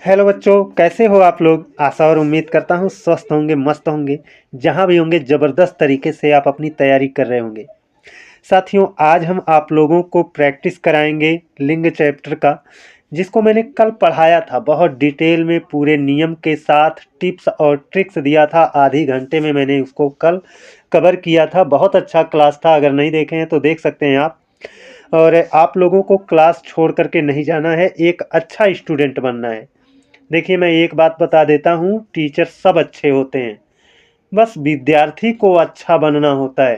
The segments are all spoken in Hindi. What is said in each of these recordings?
हेलो बच्चों, कैसे हो आप लोग। आशा और उम्मीद करता हूँ स्वस्थ होंगे, मस्त होंगे। जहाँ भी होंगे ज़बरदस्त तरीके से आप अपनी तैयारी कर रहे होंगे। साथियों, आज हम आप लोगों को प्रैक्टिस कराएंगे लिंग चैप्टर का, जिसको मैंने कल पढ़ाया था बहुत डिटेल में, पूरे नियम के साथ टिप्स और ट्रिक्स दिया था। आधी घंटे में मैंने उसको कल कवर किया था। बहुत अच्छा क्लास था, अगर नहीं देखे हैं तो देख सकते हैं आप। और आप लोगों को क्लास छोड़ करके नहीं जाना है, एक अच्छा स्टूडेंट बनना है। देखिए, मैं एक बात बता देता हूँ, टीचर सब अच्छे होते हैं, बस विद्यार्थी को अच्छा बनना होता है।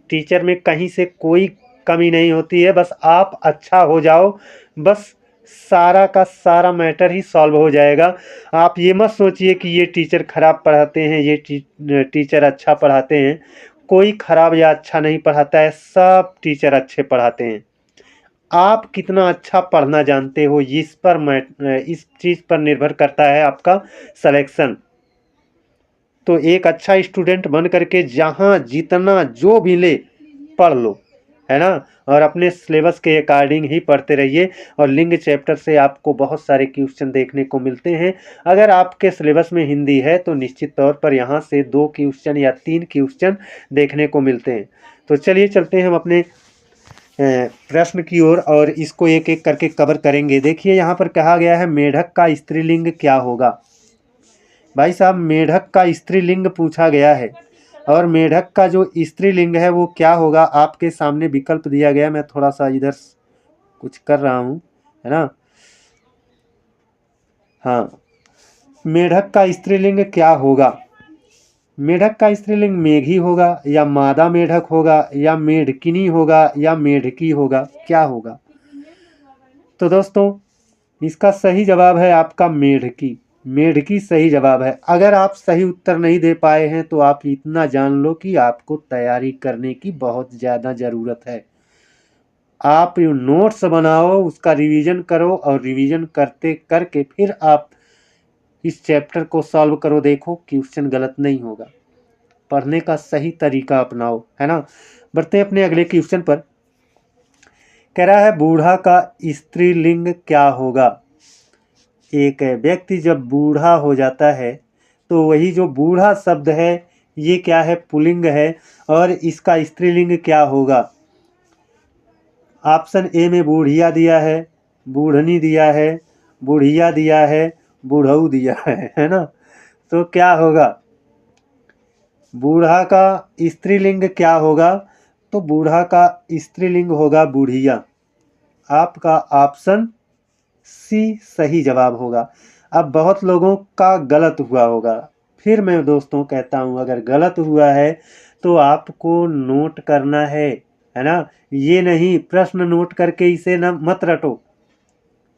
टीचर में कहीं से कोई कमी नहीं होती है, बस आप अच्छा हो जाओ, बस सारा का सारा मैटर ही सॉल्व हो जाएगा। आप ये मत सोचिए कि ये टीचर खराब पढ़ाते हैं, ये टीचर अच्छा पढ़ाते हैं। कोई खराब या अच्छा नहीं पढ़ाता है, सब टीचर अच्छे पढ़ाते हैं। आप कितना अच्छा पढ़ना जानते हो, इस चीज़ पर निर्भर करता है आपका सिलेक्शन। तो एक अच्छा स्टूडेंट बन करके जहाँ जितना जो भी ले पढ़ लो, है ना। और अपने सिलेबस के अकॉर्डिंग ही पढ़ते रहिए। और लिंग चैप्टर से आपको बहुत सारे क्वेश्चन देखने को मिलते हैं। अगर आपके सिलेबस में हिंदी है तो निश्चित तौर पर यहाँ से 2 क्वेश्चन या 3 क्वेश्चन देखने को मिलते हैं। तो चलिए चलते हैं हम अपने प्रश्न की ओर और इसको एक एक करके कवर करेंगे। देखिए, यहाँ पर कहा गया है मेढक का स्त्रीलिंग क्या होगा। भाई साहब, मेढक का स्त्रीलिंग पूछा गया है, और मेढक का जो स्त्रीलिंग है वो क्या होगा, आपके सामने विकल्प दिया गया। मैं थोड़ा सा इधर कुछ कर रहा हूँ, है ना। हाँ, मेढक का स्त्रीलिंग क्या होगा। मेढक का स्त्रीलिंग मेघी होगा, या मादा मेढक होगा, या मेढकिनी होगा, या मेढकी होगा, क्या होगा। तो दोस्तों, इसका सही जवाब है आपका मेढकी। मेढकी सही जवाब है। अगर आप सही उत्तर नहीं दे पाए हैं तो आप इतना जान लो कि आपको तैयारी करने की बहुत ज़्यादा ज़रूरत है। आप नोट्स बनाओ, उसका रिवीजन करो, और रिवीजन करते करके फिर आप इस चैप्टर को सॉल्व करो। देखो, क्वेश्चन गलत नहीं होगा। पढ़ने का सही तरीका अपनाओ, है ना। बढ़ते हैं अपने अगले क्वेश्चन पर। कह रहा है बूढ़ा का स्त्रीलिंग क्या होगा। एक व्यक्ति जब बूढ़ा हो जाता है तो वही जो बूढ़ा शब्द है ये क्या है, पुल्लिंग है। और इसका स्त्रीलिंग क्या होगा। ऑप्शन ए में बूढ़िया दिया है, बूढ़नी दिया है, बूढ़िया दिया है, बूढ़ऊ दिया है ना। तो क्या होगा, बूढ़ा का स्त्रीलिंग क्या होगा। तो बूढ़ा का स्त्रीलिंग होगा बूढ़िया। आपका ऑप्शन सी सही जवाब होगा। अब बहुत लोगों का गलत हुआ होगा, फिर मैं दोस्तों कहता हूँ, अगर गलत हुआ है तो आपको नोट करना है ना। ये नहीं प्रश्न नोट करके इसे ना मत रटो,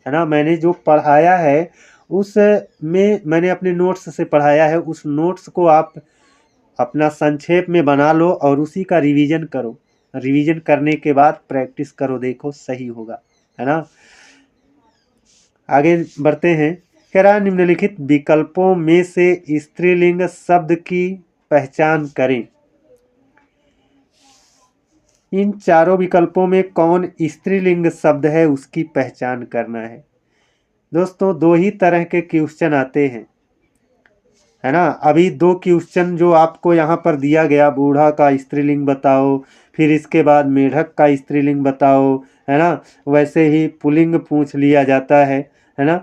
है ना। मैंने जो पढ़ाया है उस में मैंने अपने नोट्स से पढ़ाया है, उस नोट्स को आप अपना संक्षेप में बना लो और उसी का रिवीजन करो। रिवीजन करने के बाद प्रैक्टिस करो, देखो सही होगा, है ना। आगे बढ़ते हैं। कह रहा है निम्नलिखित विकल्पों में से स्त्रीलिंग शब्द की पहचान करें। इन चारों विकल्पों में कौन स्त्रीलिंग शब्द है उसकी पहचान करना है। दोस्तों, दो ही तरह के क्वेश्चन आते हैं, है ना। अभी दो क्वेश्चन जो आपको यहाँ पर दिया गया, बूढ़ा का स्त्रीलिंग बताओ, फिर इसके बाद मेढक का स्त्रीलिंग बताओ, है ना। वैसे ही पुल्लिंग पूछ लिया जाता है ना।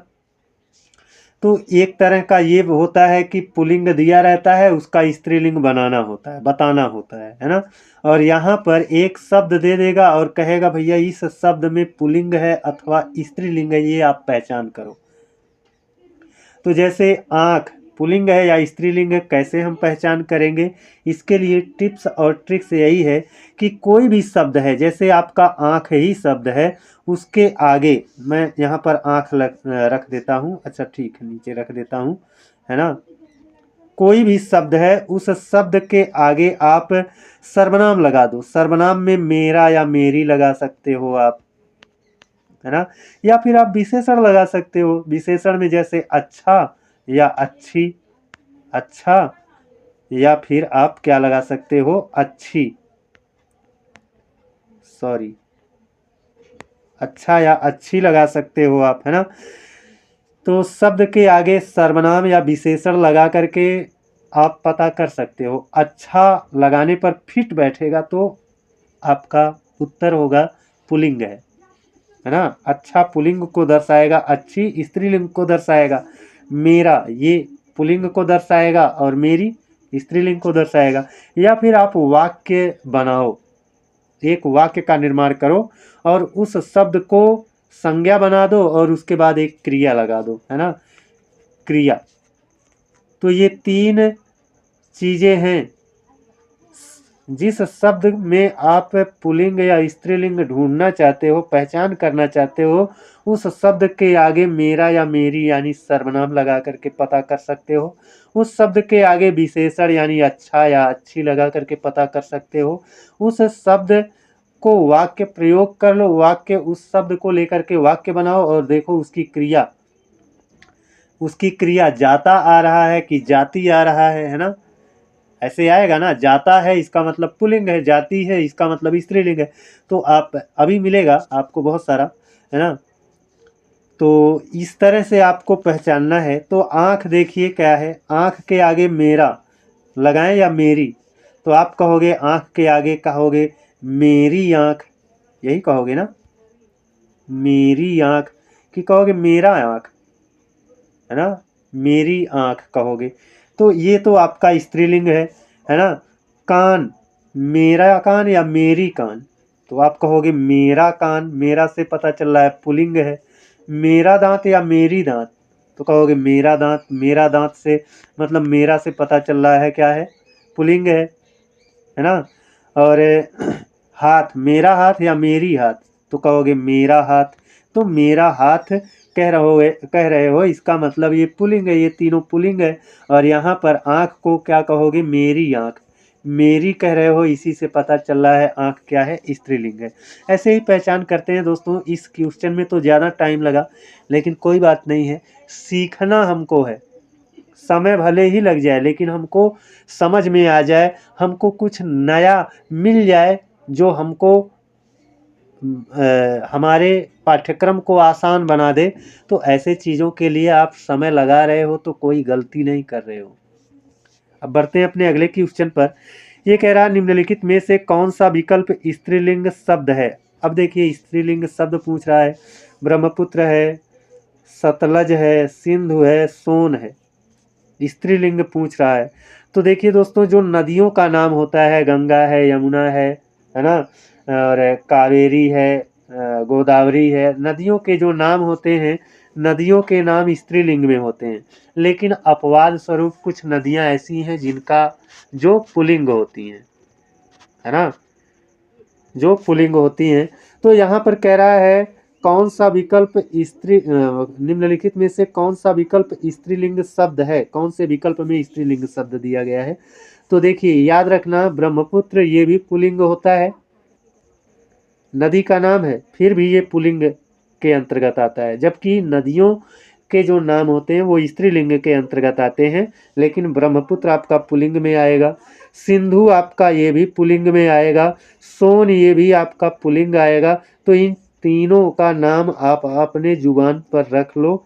तो एक तरह का ये होता है कि पुल्लिंग दिया रहता है, उसका स्त्रीलिंग बनाना होता है, बताना होता है ना। और यहाँ पर एक शब्द दे देगा और कहेगा भैया इस शब्द में पुल्लिंग है अथवा स्त्रीलिंग है, ये आप पहचान करो। तो जैसे आँख पुल्लिंग है या स्त्रीलिंग है, कैसे हम पहचान करेंगे। इसके लिए टिप्स और ट्रिक्स यही है कि कोई भी शब्द है, जैसे आपका आँख ही शब्द है, उसके आगे मैं यहाँ पर आँख रख देता हूँ। अच्छा ठीक है, नीचे रख देता हूँ, है ना। कोई भी शब्द है, उस शब्द के आगे आप सर्वनाम लगा दो। सर्वनाम में मेरा या मेरी लगा सकते हो आप, है ना। या फिर आप विशेषण लगा सकते हो। विशेषण में जैसे अच्छा या अच्छी, अच्छा, या फिर आप क्या लगा सकते हो, अच्छी, अच्छा या अच्छी लगा सकते हो आप, है ना। तो शब्द के आगे सर्वनाम या विशेषण लगा करके आप पता कर सकते हो। अच्छा लगाने पर फिट बैठेगा तो आपका उत्तर होगा पुल्लिंग है ना। अच्छा पुल्लिंग को दर्शाएगा, अच्छी स्त्रीलिंग को दर्शाएगा। मेरा ये पुल्लिंग को दर्शाएगा और मेरी स्त्रीलिंग को दर्शाएगा। या फिर आप वाक्य बनाओ, एक वाक्य का निर्माण करो और उस शब्द को संज्ञा बना दो और उसके बाद एक क्रिया लगा दो, है ना, क्रिया। तो ये 3 चीज़ें हैं। जिस शब्द में आप पुल्लिंग या स्त्रीलिंग ढूंढना चाहते हो, पहचान करना चाहते हो, उस शब्द के आगे मेरा या मेरी यानी सर्वनाम लगा करके पता कर सकते हो। उस शब्द के आगे विशेषण यानी अच्छा या अच्छी लगा करके पता कर सकते हो। उस शब्द को वाक्य प्रयोग कर लो, वाक्य उस शब्द को लेकर के वाक्य बनाओ और देखो उसकी क्रिया जाता आ रहा है कि जाती आ रहा है ना। ऐसे आएगा ना, जाता है इसका मतलब पुल्लिंग है, जाती है इसका मतलब स्त्रीलिंग है। तो आप अभी मिलेगा आपको बहुत सारा, है ना। तो इस तरह से आपको पहचानना है। तो आँख देखिए क्या है, आँख के आगे मेरा लगाएं या मेरी, तो आप कहोगे आँख के आगे कहोगे मेरी आँख, यही कहोगे ना, मेरी आँख, कि कहोगे मेरा आँख, है ना, मेरी आँख कहोगे। तो ये तो आपका स्त्रीलिंग है ना। कान, मेरा कान या मेरी कान, तो आप कहोगे मेरा कान, मेरा से पता चल रहा है पुल्लिंग है। मेरा दांत या मेरी दांत, तो कहोगे मेरा दांत, मेरा दांत से मतलब मेरा से पता चल रहा है क्या है, पुल्लिंग है ना। और हाथ, मेरा हाथ या मेरी हाथ, तो कहोगे मेरा हाथ। तो मेरा हाथ कह रहे हो इसका मतलब ये पुल्लिंग है, ये तीनों पुल्लिंग है। और यहाँ पर आँख को क्या कहोगे, मेरी आँख, मेरी कह रहे हो, इसी से पता चल रहा है आँख क्या है, स्त्रीलिंग है। ऐसे ही पहचान करते हैं दोस्तों। इस क्वेश्चन में तो ज़्यादा टाइम लगा, लेकिन कोई बात नहीं है, सीखना हमको है। समय भले ही लग जाए लेकिन हमको समझ में आ जाए, हमको कुछ नया मिल जाए जो हमको हमारे पाठ्यक्रम को आसान बना दे। तो ऐसे चीज़ों के लिए आप समय लगा रहे हो तो कोई गलती नहीं कर रहे हो। अब बढ़ते हैं अपने अगले क्वेश्चन पर। ये कह रहा है निम्नलिखित में से कौन सा विकल्प स्त्रीलिंग शब्द है। अब देखिए स्त्रीलिंग शब्द पूछ रहा है, ब्रह्मपुत्र है, सतलज है, सिंधु है, सोन है, स्त्रीलिंग पूछ रहा है। तो देखिए दोस्तों, जो नदियों का नाम होता है, गंगा है, यमुना है ना, और कावेरी है, गोदावरी है, नदियों के जो नाम होते हैं, नदियों के नाम स्त्रीलिंग में होते हैं। लेकिन अपवाद स्वरूप कुछ नदियां ऐसी हैं जिनका जो पुल्लिंग होती हैं, है ना, जो पुल्लिंग होती हैं। तो यहाँ पर कह रहा है कौन सा विकल्प निम्नलिखित में से कौन सा विकल्प स्त्रीलिंग शब्द है, कौन से विकल्प में स्त्रीलिंग शब्द दिया गया है। तो देखिए याद रखना, ब्रह्मपुत्र ये भी पुल्लिंग होता है, नदी का नाम है, फिर भी ये पुल्लिंग के अंतर्गत आता है। जबकि नदियों के जो नाम होते हैं वो स्त्रीलिंग के अंतर्गत आते हैं, लेकिन ब्रह्मपुत्र आपका पुल्लिंग में आएगा, सिंधु आपका ये भी पुल्लिंग में आएगा, सोन ये भी आपका पुल्लिंग आएगा। तो इन तीनों का नाम आप अपने जुबान पर रख लो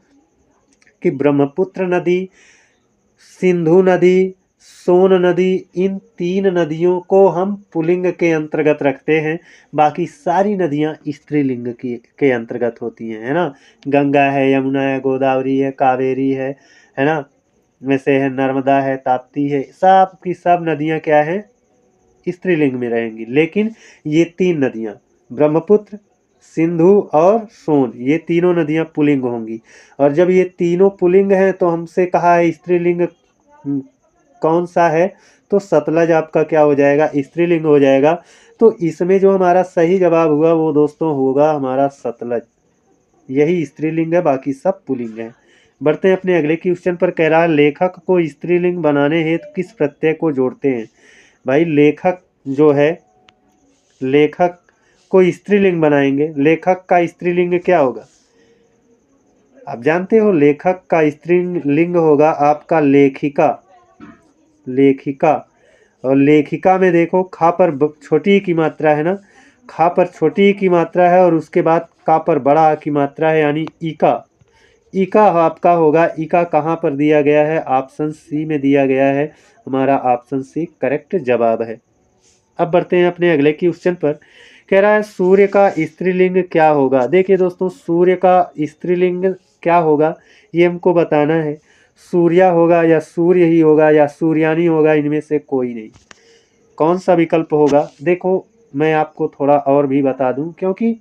कि ब्रह्मपुत्र नदी, सिंधु नदी, सोन नदी, इन 3 नदियों को हम पुल्लिंग के अंतर्गत रखते हैं। बाकी सारी नदियां स्त्रीलिंग के अंतर्गत होती हैं, है ना। गंगा है, यमुना है, गोदावरी है, कावेरी है ना, वैसे है नर्मदा है, ताप्ती है, सब की सब नदियां क्या है, स्त्रीलिंग में रहेंगी। लेकिन ये 3 नदियां ब्रह्मपुत्र, सिंधु और सोन, ये तीनों नदियां पुल्लिंग होंगी। और जब ये तीनों पुल्लिंग हैं तो हमसे कहा है स्त्रीलिंग कौन सा है, तो सतलज आपका क्या हो जाएगा, स्त्रीलिंग हो जाएगा। तो इसमें जो हमारा सही जवाब हुआ वो दोस्तों होगा हमारा सतलज, यही स्त्रीलिंग है, बाकी सब पुल्लिंग है। बढ़ते हैं अपने अगले क्वेश्चन पर। कह रहा है लेखक को स्त्रीलिंग बनाने हेतु किस प्रत्यय को जोड़ते हैं। भाई लेखक जो है, लेखक को स्त्रीलिंग बनाएंगे, लेखक का स्त्रीलिंग क्या होगा, आप जानते हो, लेखक का स्त्रीलिंग होगा आपका लेखिका, लेखिका। और लेखिका में देखो खा पर छोटी की मात्रा है ना, खा पर छोटी की मात्रा है और उसके बाद का पर बड़ा की मात्रा है, यानी इका, इका आपका होगा। इका कहाँ पर दिया गया है? ऑप्शन सी में दिया गया है। हमारा ऑप्शन सी करेक्ट जवाब है। अब बढ़ते हैं अपने अगले क्वेश्चन पर। कह रहा है सूर्य का स्त्रीलिंग क्या होगा? देखिए दोस्तों, सूर्य का स्त्रीलिंग क्या होगा ये हमको बताना है। सूर्या होगा या सूर्य ही होगा या सूर्यानी होगा, इनमें से कोई नहीं। कौन सा विकल्प होगा? देखो, मैं आपको थोड़ा और भी बता दूं, क्योंकि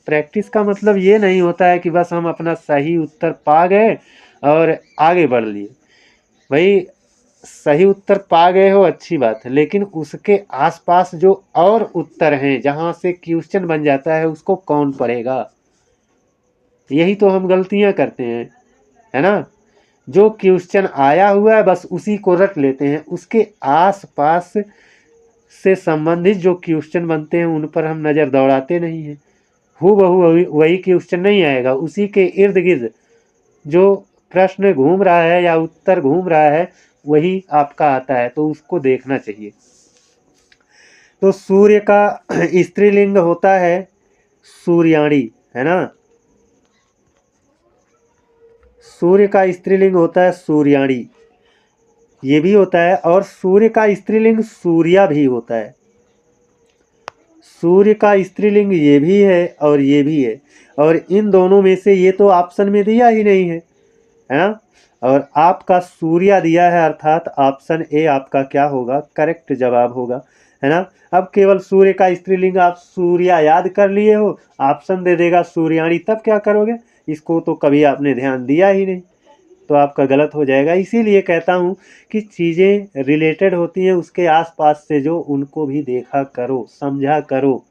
प्रैक्टिस का मतलब ये नहीं होता है कि बस हम अपना सही उत्तर पा गए और आगे बढ़ लिए। भाई, सही उत्तर पा गए हो अच्छी बात है, लेकिन उसके आसपास जो और उत्तर हैं जहां से क्वेश्चन बन जाता है उसको कौन पढ़ेगा? यही तो हम गलतियां करते हैं, है ना। जो क्वेश्चन आया हुआ है बस उसी को रट लेते हैं, उसके आसपास से संबंधित जो क्वेश्चन बनते हैं उन पर हम नज़र दौड़ाते नहीं हैं। हूबहू वही क्वेश्चन नहीं आएगा, उसी के इर्द गिर्द जो प्रश्न घूम रहा है या उत्तर घूम रहा है वही आपका आता है, तो उसको देखना चाहिए। तो सूर्य का स्त्रीलिंग होता है सूर्याणी, है ना। सूर्य का स्त्रीलिंग होता है सूर्याणी, ये भी होता है। और सूर्य का स्त्रीलिंग सूर्या भी होता है। सूर्य का स्त्रीलिंग ये भी है और ये भी है, और इन दोनों में से ये तो ऑप्शन में दिया ही नहीं है ना। और आपका सूर्या दिया है, अर्थात ऑप्शन ए आपका क्या होगा? करेक्ट जवाब होगा, है ना। अब केवल सूर्य का स्त्रीलिंग आप सूर्या याद कर लिए हो, ऑप्शन दे देगा सूर्याणी, तब क्या करोगे? इसको तो कभी आपने ध्यान दिया ही नहीं, तो आपका गलत हो जाएगा। इसीलिए कहता हूँ कि चीज़ें रिलेटेड होती हैं उसके आसपास से, जो उनको भी देखा करो, समझा करो,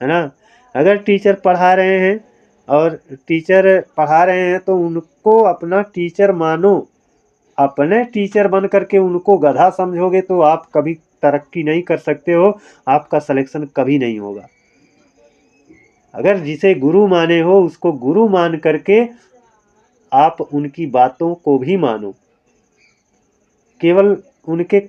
है ना। अगर टीचर पढ़ा रहे हैं और टीचर पढ़ा रहे हैं तो उनको अपना टीचर मानो। अपने टीचर बन करके उनको गधा समझोगे तो आप कभी तरक्की नहीं कर सकते हो, आपका सिलेक्शन कभी नहीं होगा। अगर जिसे गुरु माने हो उसको गुरु मान करके आप उनकी बातों को भी मानो। केवल उनके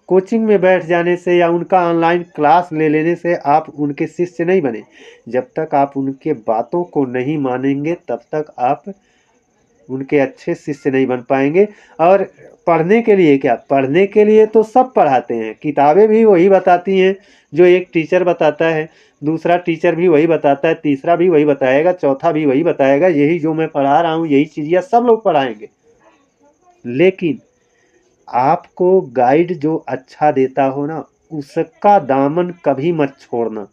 कोचिंग में बैठ जाने से या उनका ऑनलाइन क्लास ले लेने से आप उनके शिष्य नहीं बने। जब तक आप उनके बातों को नहीं मानेंगे तब तक आप उनके अच्छे शिष्य नहीं बन पाएंगे। और पढ़ने के लिए क्या? पढ़ने के लिए तो सब पढ़ाते हैं, किताबें भी वही बताती हैं जो एक टीचर बताता है, दूसरा टीचर भी वही बताता है, तीसरा भी वही बताएगा, चौथा भी वही बताएगा। यही जो मैं पढ़ा रहा हूँ यही चीज़ें सब लोग पढ़ाएंगे। लेकिन आपको गाइड जो अच्छा देता हो ना, उसका दामन कभी मत छोड़ना।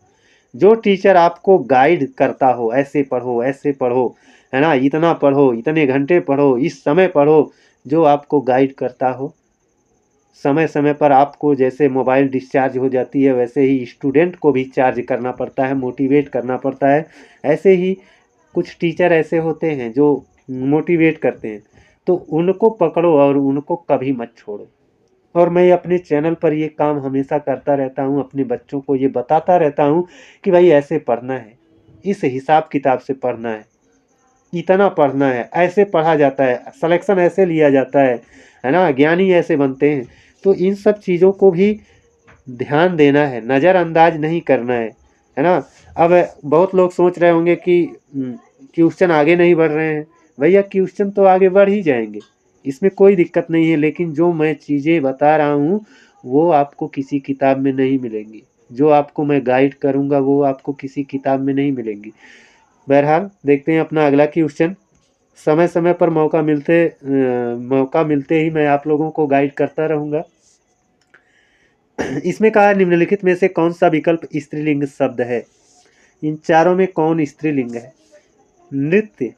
जो टीचर आपको गाइड करता हो, ऐसे पढ़ो, है ना, इतना पढ़ो, इतने घंटे पढ़ो, इस समय पढ़ो, जो आपको गाइड करता हो, समय समय पर आपको जैसे मोबाइल डिस्चार्ज हो जाती है वैसे ही स्टूडेंट को भी चार्ज करना पड़ता है, मोटिवेट करना पड़ता है। ऐसे ही कुछ टीचर ऐसे होते हैं जो मोटिवेट करते हैं, तो उनको पकड़ो और उनको कभी मत छोड़ो। और मैं अपने चैनल पर ये काम हमेशा करता रहता हूँ, अपने बच्चों को ये बताता रहता हूँ कि भाई ऐसे पढ़ना है, इस हिसाब किताब से पढ़ना है, इतना पढ़ना है, ऐसे पढ़ा जाता है, सिलेक्शन ऐसे लिया जाता है ना, ज्ञानी ऐसे बनते हैं। तो इन सब चीज़ों को भी ध्यान देना है, नज़रअंदाज नहीं करना है ना। अब बहुत लोग सोच रहे होंगे कि क्वेश्चन आगे नहीं बढ़ रहे हैं। भैया, क्वेश्चन तो आगे बढ़ ही जाएंगे, इसमें कोई दिक्कत नहीं है, लेकिन जो मैं चीज़ें बता रहा हूँ वो आपको किसी किताब में नहीं मिलेंगी। जो आपको मैं गाइड करूँगा वो आपको किसी किताब में नहीं मिलेंगी। बहरहाल देखते हैं अपना अगला क्वेश्चन। समय समय पर मौका मिलते ही मैं आप लोगों को गाइड करता रहूँगा। इसमें कहा है निम्नलिखित में से कौन सा विकल्प स्त्रीलिंग शब्द है? इन चारों में कौन स्त्रीलिंग है? नृत्य,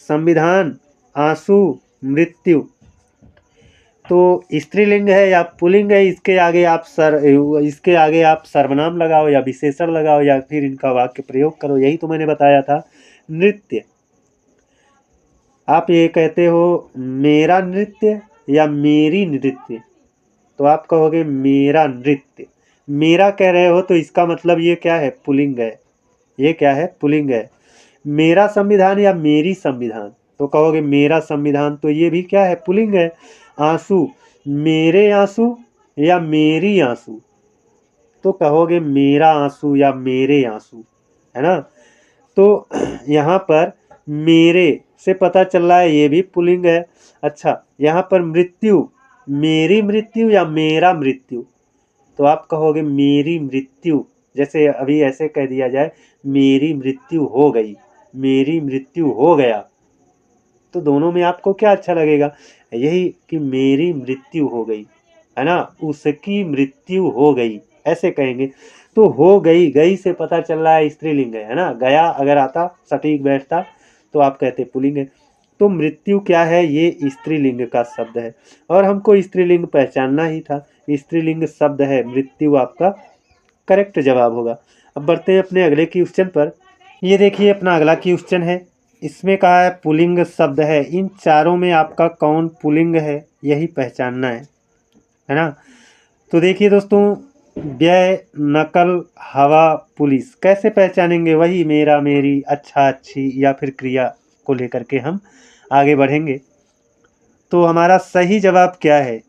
संविधान, आंसू, मृत्यु। तो स्त्रीलिंग है या पुल्लिंग है, इसके आगे आप सर्वनाम लगाओ या विशेषण लगाओ या फिर इनका वाक्य प्रयोग करो। यही तो मैंने बताया था। नृत्य, आप ये कहते हो मेरा नृत्य या मेरी नृत्य, तो आप कहोगे मेरा नृत्य। मेरा कह रहे हो तो इसका मतलब ये क्या है? पुल्लिंग है। ये क्या है? पुल्लिंग है। मेरा संविधान या मेरी संविधान, तो कहोगे मेरा संविधान, तो ये भी क्या है? पुल्लिंग है। आंसू, मेरे आंसू या मेरी आंसू, तो कहोगे मेरा आंसू या मेरे आंसू, है ना। तो यहाँ पर मेरे से पता चल रहा है ये भी पुल्लिंग है। अच्छा, यहाँ पर मृत्यु, मेरी मृत्यु या मेरा मृत्यु, तो आप कहोगे मेरी मृत्यु। जैसे अभी ऐसे कह दिया जाए मेरी मृत्यु हो गई, मेरी मृत्यु हो गया, तो दोनों में आपको क्या अच्छा लगेगा? यही कि मेरी मृत्यु हो गई, है ना, उसकी मृत्यु हो गई, ऐसे कहेंगे। तो हो गई, गई से पता चल रहा है स्त्रीलिंग है ना। गया अगर आता सटीक बैठता तो आप कहते पुल्लिंग है। तो मृत्यु क्या है? ये स्त्रीलिंग का शब्द है और हमको स्त्रीलिंग पहचानना ही था। स्त्रीलिंग शब्द है, मृत्यु आपका करेक्ट जवाब होगा। अब बढ़ते हैं अपने अगले क्वेश्चन पर। ये देखिए अपना अगला क्वेश्चन है, इसमें कहा है पुल्लिंग शब्द है, इन चारों में आपका कौन पुल्लिंग है यही पहचानना है ना। तो देखिए दोस्तों, व्यय, नकल, हवा, पुलिस, कैसे पहचानेंगे? वही मेरा, मेरी, अच्छा, अच्छी या फिर क्रिया को लेकर के हम आगे बढ़ेंगे। तो हमारा सही जवाब क्या है?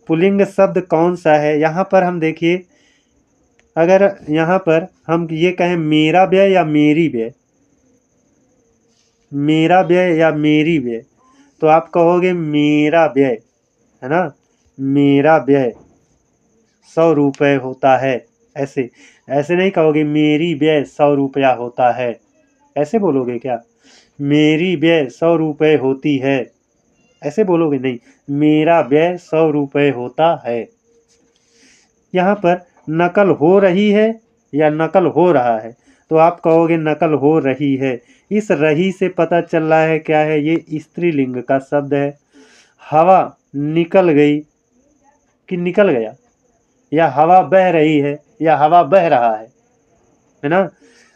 पुल्लिंग शब्द कौन सा है? यहाँ पर हम देखिए, अगर यहाँ पर हम ये कहें मेरा व्यय या मेरी व्यय, मेरा व्यय या मेरी व्यय, तो आप कहोगे मेरा व्यय, है ना। मेरा व्यय 100 रुपये होता है, ऐसे ऐसे नहीं कहोगे मेरी व्यय 100 रुपया होता है, ऐसे बोलोगे क्या? मेरी व्यय 100 रुपये होती है, ऐसे बोलोगे नहीं। मेरा व्यय 100 रुपये होता है। यहाँ पर नकल हो रही है या नकल हो रहा है, तो आप कहोगे नकल हो रही है। इस रही से पता चल रहा है क्या है? ये स्त्रीलिंग का शब्द है। हवा निकल गई कि निकल गया, या हवा बह रही है या हवा बह रहा है ना।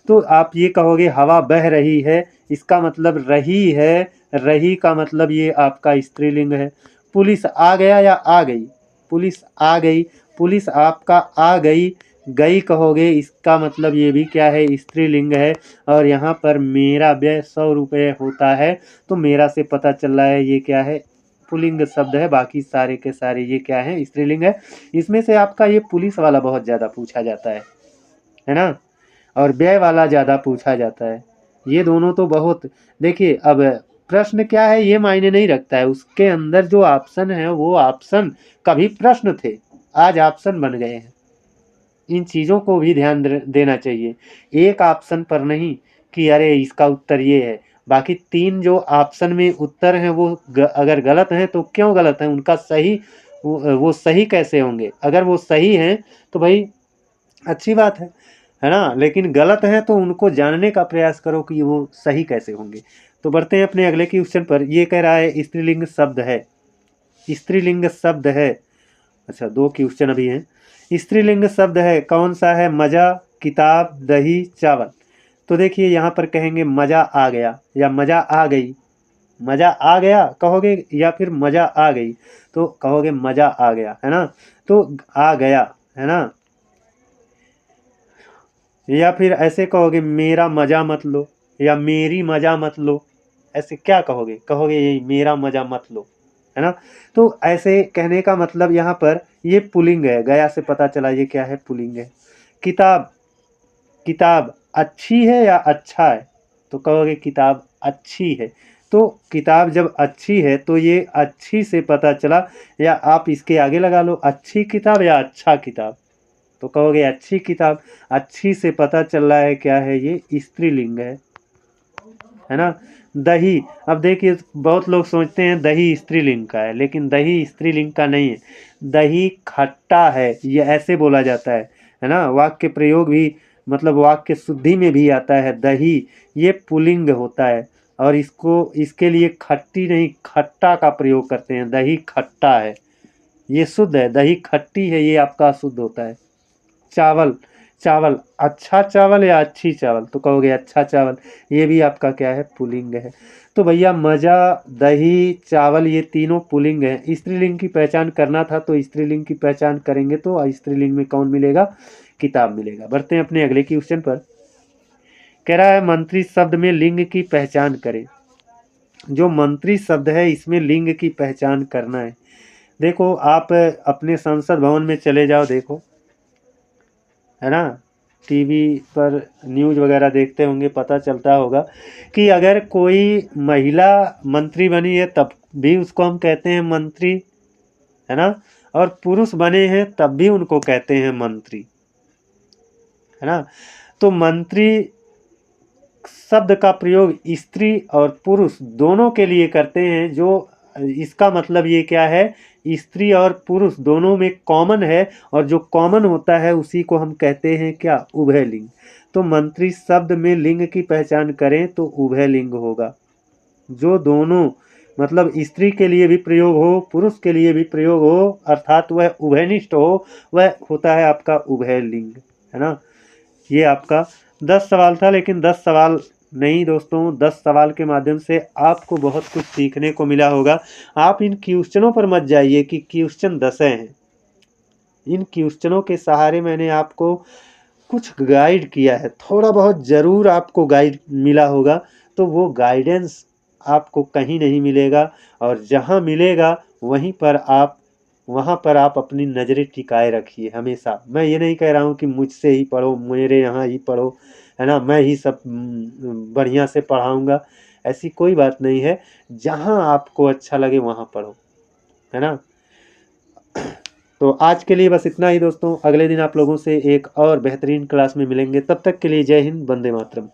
तो आप ये कहोगे हवा बह रही है, इसका मतलब रही है, रही का मतलब ये आपका स्त्रीलिंग है। पुलिस आ गया या आ गई, पुलिस आ गई, पुलिस आपका आ गई, गई कहोगे, इसका मतलब ये भी क्या है? स्त्रीलिंग है। और यहाँ पर मेरा व्यय 100 रुपये होता है, तो मेरा से पता चल रहा है ये क्या है? पुल्लिंग शब्द है। बाकी सारे के सारे ये क्या है? स्त्रीलिंग है। इसमें से आपका ये पुलिस वाला बहुत ज़्यादा पूछा जाता है ना, और व्यय वाला ज़्यादा पूछा जाता है। ये दोनों तो बहुत, देखिए अब प्रश्न क्या है ये मायने नहीं रखता है, उसके अंदर जो ऑप्शन है वो ऑप्शन कभी प्रश्न थे, आज ऑप्शन बन गए हैं। इन चीज़ों को भी ध्यान देना चाहिए, एक ऑप्शन पर नहीं कि अरे इसका उत्तर ये है, बाकी 3 जो ऑप्शन में उत्तर हैं वो अगर गलत हैं तो क्यों गलत हैं, उनका सही वो सही कैसे होंगे? अगर वो सही हैं तो भाई अच्छी बात है ना, लेकिन गलत हैं तो उनको जानने का प्रयास करो कि वो सही कैसे होंगे। तो बढ़ते हैं अपने अगले क्वेश्चन पर। ये कह रहा है स्त्रीलिंग शब्द है, स्त्रीलिंग शब्द है। अच्छा 2 क्वेश्चन अभी हैं। स्त्रीलिंग शब्द है कौन सा है? मज़ा, किताब, दही, चावल। तो देखिए यहाँ पर कहेंगे मज़ा आ गया या मज़ा आ गई। मज़ा आ गया कहोगे या फिर मज़ा आ गई, तो कहोगे मज़ा आ गया, है ना। तो आ गया, है ना, या फिर ऐसे कहोगे मेरा मज़ा मत लो या मेरी मज़ा मत लो, ऐसे क्या कहोगे? कहोगे यही मेरा मज़ा मत लो, है ना। तो ऐसे कहने का मतलब यहाँ पर ये पुल्लिंग है, गया से पता चला ये क्या है? पुल्लिंग है। किताब, किताब अच्छी है या अच्छा है? तो कहोगे किताब अच्छी है। तो किताब जब अच्छी है तो ये अच्छी से पता चला, या आप इसके आगे लगा लो अच्छी किताब या अच्छा किताब, तो कहोगे अच्छी किताब। अच्छी से पता चल रहा है क्या है? ये स्त्रीलिंग है ना। दही, अब देखिए बहुत लोग सोचते हैं दही स्त्रीलिंग का है, लेकिन दही स्त्रीलिंग का नहीं है। दही खट्टा है, ये ऐसे बोला जाता है ना। वाक्य प्रयोग भी, मतलब वाक्य शुद्धि में भी आता है दही, ये पुल्लिंग होता है। और इसको, इसके लिए खट्टी नहीं खट्टा का प्रयोग करते हैं। दही खट्टा है, ये शुद्ध है। दही खट्टी है, ये आपका शुद्ध होता है। चावल, चावल अच्छा चावल या अच्छी चावल, तो कहोगे अच्छा चावल, ये भी आपका क्या है? पुल्लिंग है। तो भैया मज़ा, दही, चावल, ये तीनों पुल्लिंग हैं। स्त्रीलिंग की पहचान करना था तो स्त्रीलिंग की पहचान करेंगे तो स्त्रीलिंग में कौन मिलेगा? किताब मिलेगा। बढ़ते हैं अपने अगले क्वेश्चन पर। कह रहा है मंत्री शब्द में लिंग की पहचान करें। जो मंत्री शब्द है इसमें लिंग की पहचान करना है। देखो आप अपने संसद भवन में चले जाओ, देखो, है ना, टीवी पर न्यूज़ वगैरह देखते होंगे, पता चलता होगा कि अगर कोई महिला मंत्री बनी है तब भी उसको हम कहते हैं मंत्री, है ना, और पुरुष बने हैं तब भी उनको कहते हैं मंत्री, है ना। तो मंत्री शब्द का प्रयोग स्त्री और पुरुष दोनों के लिए करते हैं। जो इसका मतलब ये क्या है, स्त्री और पुरुष दोनों में कॉमन है, और जो कॉमन होता है उसी को हम कहते हैं क्या, उभय लिंग। तो मंत्री शब्द में लिंग की पहचान करें तो उभय लिंग होगा। जो दोनों मतलब स्त्री के लिए भी प्रयोग हो, पुरुष के लिए भी प्रयोग हो, अर्थात वह उभयनिष्ठ हो, वह होता है आपका उभय लिंग, है ना। ये आपका 10 सवाल था, लेकिन 10 सवाल नहीं दोस्तों, 10 सवाल के माध्यम से आपको बहुत कुछ सीखने को मिला होगा। आप इन क्वेश्चनों पर मत जाइए कि क्वेश्चन 10 हैं। इन क्वेश्चनों के सहारे मैंने आपको कुछ गाइड किया है, थोड़ा बहुत ज़रूर आपको गाइड मिला होगा। तो वो गाइडेंस आपको कहीं नहीं मिलेगा, और जहाँ मिलेगा वहाँ पर आप अपनी नज़रें टिकाए रखिए हमेशा। मैं ये नहीं कह रहा हूँ कि मुझसे ही पढ़ो, मेरे यहाँ ही पढ़ो, है ना, मैं ही सब बढ़िया से पढ़ाऊँगा, ऐसी कोई बात नहीं है। जहाँ आपको अच्छा लगे वहाँ पढ़ो, है ना। तो आज के लिए बस इतना ही दोस्तों। अगले दिन आप लोगों से एक और बेहतरीन क्लास में मिलेंगे। तब तक के लिए जय हिंद, वंदे मातरम।